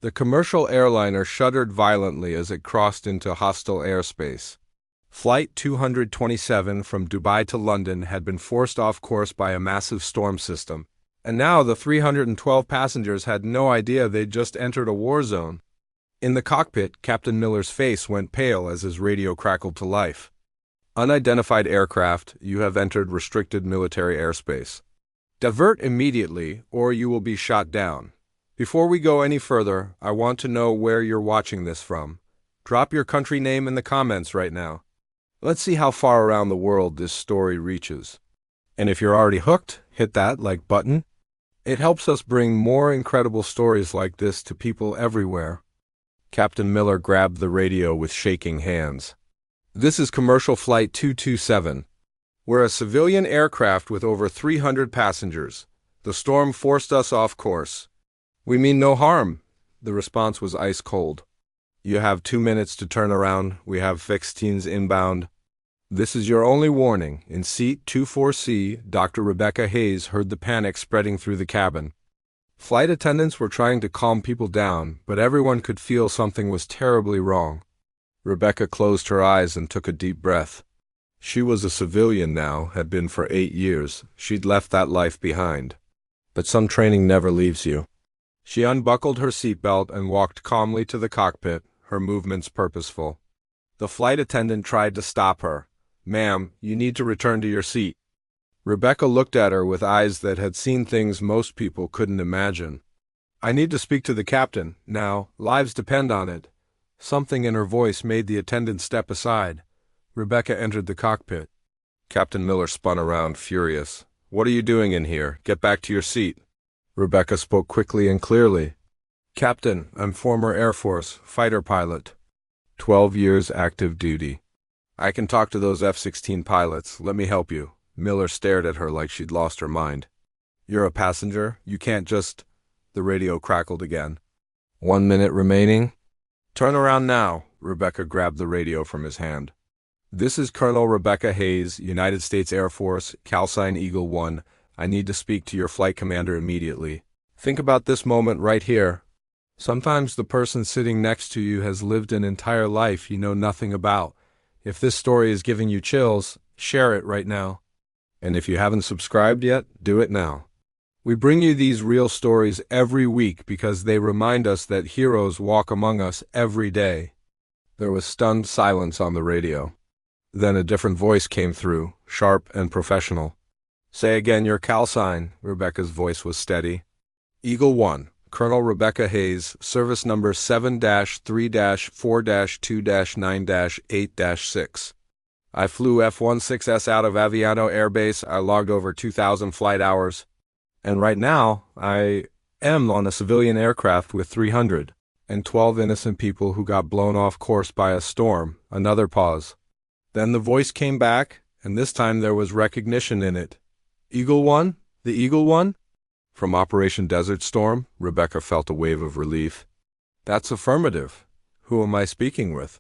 The commercial airliner shuddered violently as it crossed into hostile airspace. Flight 227 from Dubai to London had been forced off course by a massive storm system, and now the 312 passengers had no idea they'd just entered a war zone. In the cockpit, Captain Miller's face went pale as his radio crackled to life. Unidentified aircraft, you have entered restricted military airspace. Divert immediately, or you will be shot down. Before we go any further, I want to know where you're watching this from. Drop your country name in the comments right now. Let's see how far around the world this story reaches. And if you're already hooked, hit that like button. It helps us bring more incredible stories like this to people everywhere. Captain Miller grabbed the radio with shaking hands. This is Commercial Flight 227. We're a civilian aircraft with over 300 passengers. The storm forced us off course. We mean no harm. The response was ice cold. You have 2 minutes to turn around. We have F-16s inbound. This is your only warning. In seat 24C, Dr. Rebecca Hayes heard the panic spreading through the cabin. Flight attendants were trying to calm people down, but everyone could feel something was terribly wrong. Rebecca closed her eyes and took a deep breath. She was a civilian now, had been for 8 years. She'd left that life behind. But some training never leaves you. She unbuckled her seatbelt and walked calmly to the cockpit, her movements purposeful. The flight attendant tried to stop her. Ma'am, you need to return to your seat. Rebecca looked at her with eyes that had seen things most people couldn't imagine. I need to speak to the captain, now. Lives depend on it. Something in her voice made the attendant step aside. Rebecca entered the cockpit. Captain Miller spun around, furious. What are you doing in here? Get back to your seat. Rebecca spoke quickly and clearly. Captain, I'm former Air Force, fighter pilot. 12 years active duty. I can talk to those F-16 pilots. Let me help you. Miller stared at her like she'd lost her mind. You're a passenger. You can't just... The radio crackled again. 1 minute remaining. Turn around now. Rebecca grabbed the radio from his hand. This is Colonel Rebecca Hayes, United States Air Force, CalSign Eagle 1. I need to speak to your flight commander immediately. Think about this moment right here. Sometimes the person sitting next to you has lived an entire life you know nothing about. If this story is giving you chills, share it right now. And if you haven't subscribed yet, do it now. We bring you these real stories every week because they remind us that heroes walk among us every day. There was stunned silence on the radio. Then a different voice came through, sharp and professional. Say again your CalSign. Rebecca's voice was steady. Eagle 1, Colonel Rebecca Hayes, service number 7-3-4-2-9-8-6. I flew F-16s out of Aviano Air Base. I logged over 2,000 flight hours. And right now, I am on a civilian aircraft with 312 innocent people who got blown off course by a storm. Another pause. Then the voice came back, and this time there was recognition in it. Eagle 1? The Eagle 1? From Operation Desert Storm, Rebecca felt a wave of relief. That's affirmative. Who am I speaking with?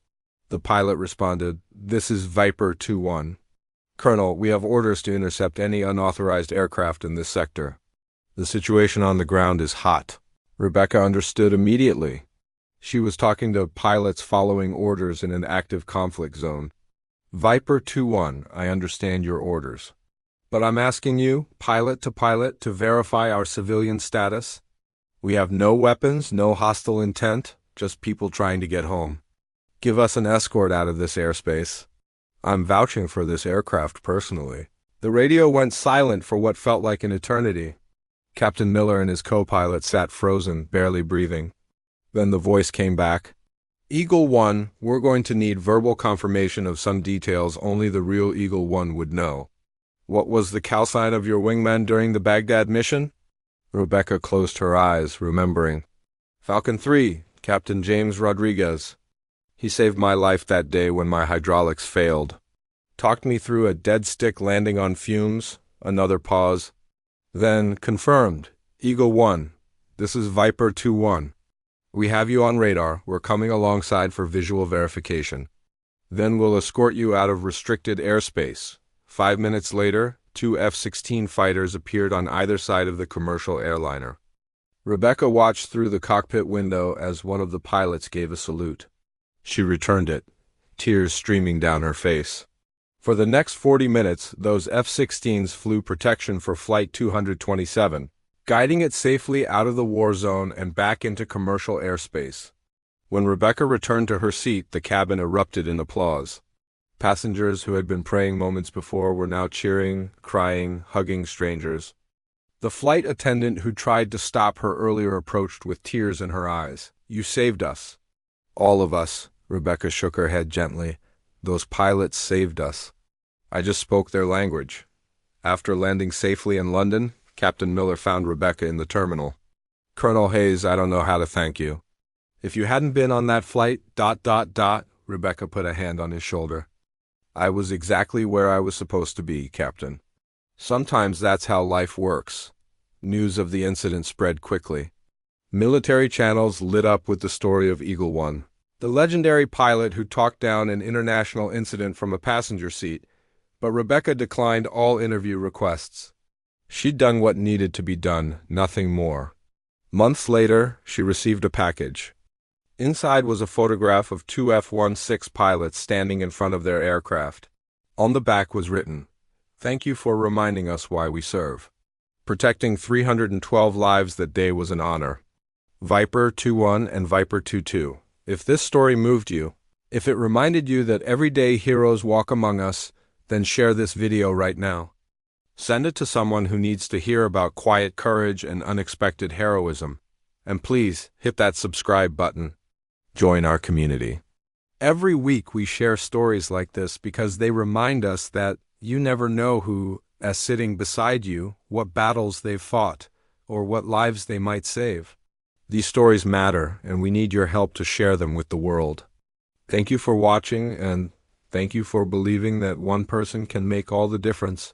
The pilot responded, This is Viper 2-1. Colonel, we have orders to intercept any unauthorized aircraft in this sector. The situation on the ground is hot. Rebecca understood immediately. She was talking to pilots following orders in an active conflict zone. Viper 2-1, I understand your orders. But I'm asking you, pilot, to verify our civilian status. We have no weapons, no hostile intent, just people trying to get home. Give us an escort out of this airspace. I'm vouching for this aircraft personally. The radio went silent for what felt like an eternity. Captain Miller and his co-pilot sat frozen, barely breathing. Then the voice came back. Eagle 1, we're going to need verbal confirmation of some details only the real Eagle 1 would know. What was the CalSign of your wingman during the Baghdad mission? Rebecca closed her eyes, remembering. Falcon 3, Captain James Rodriguez. He saved my life that day when my hydraulics failed. Talked me through a dead stick landing on fumes. Another pause. Then, confirmed. Eagle 1, this is Viper 2-1. We have you on radar. We're coming alongside for visual verification. Then we'll escort you out of restricted airspace. 5 minutes later, 2 F-16 fighters appeared on either side of the commercial airliner. Rebecca watched through the cockpit window as one of the pilots gave a salute. She returned it, tears streaming down her face. For the next 40 minutes, those F-16s flew protection for Flight 227, guiding it safely out of the war zone and back into commercial airspace. When Rebecca returned to her seat, the cabin erupted in applause. Passengers who had been praying moments before were now cheering, crying, hugging strangers. The flight attendant who tried to stop her earlier approached with tears in her eyes. "You saved us." "All of us," Rebecca shook her head gently. "Those pilots saved us." I just spoke their language. After landing safely in London, Captain Miller found Rebecca in the terminal. "Colonel Hayes, I don't know how to thank you. If you hadn't been on that flight, Rebecca put a hand on his shoulder. "I was exactly where I was supposed to be, Captain." Sometimes that's how life works. News of the incident spread quickly. Military channels lit up with the story of Eagle One, the legendary pilot who talked down an international incident from a passenger seat, but Rebecca declined all interview requests. She'd done what needed to be done, nothing more. Months later, she received a package. Inside was a photograph of two F-16 pilots standing in front of their aircraft. On the back was written, "Thank you for reminding us why we serve. Protecting 312 lives that day was an honor. Viper 21 and Viper 22. If this story moved you, if it reminded you that everyday heroes walk among us, then share this video right now. Send it to someone who needs to hear about quiet courage and unexpected heroism. And please, hit that subscribe button. Join our community." Every week we share stories like this because they remind us that you never know who is sitting beside you, what battles they've fought, or what lives they might save. These stories matter, and we need your help to share them with the world. Thank you for watching, and thank you for believing that one person can make all the difference.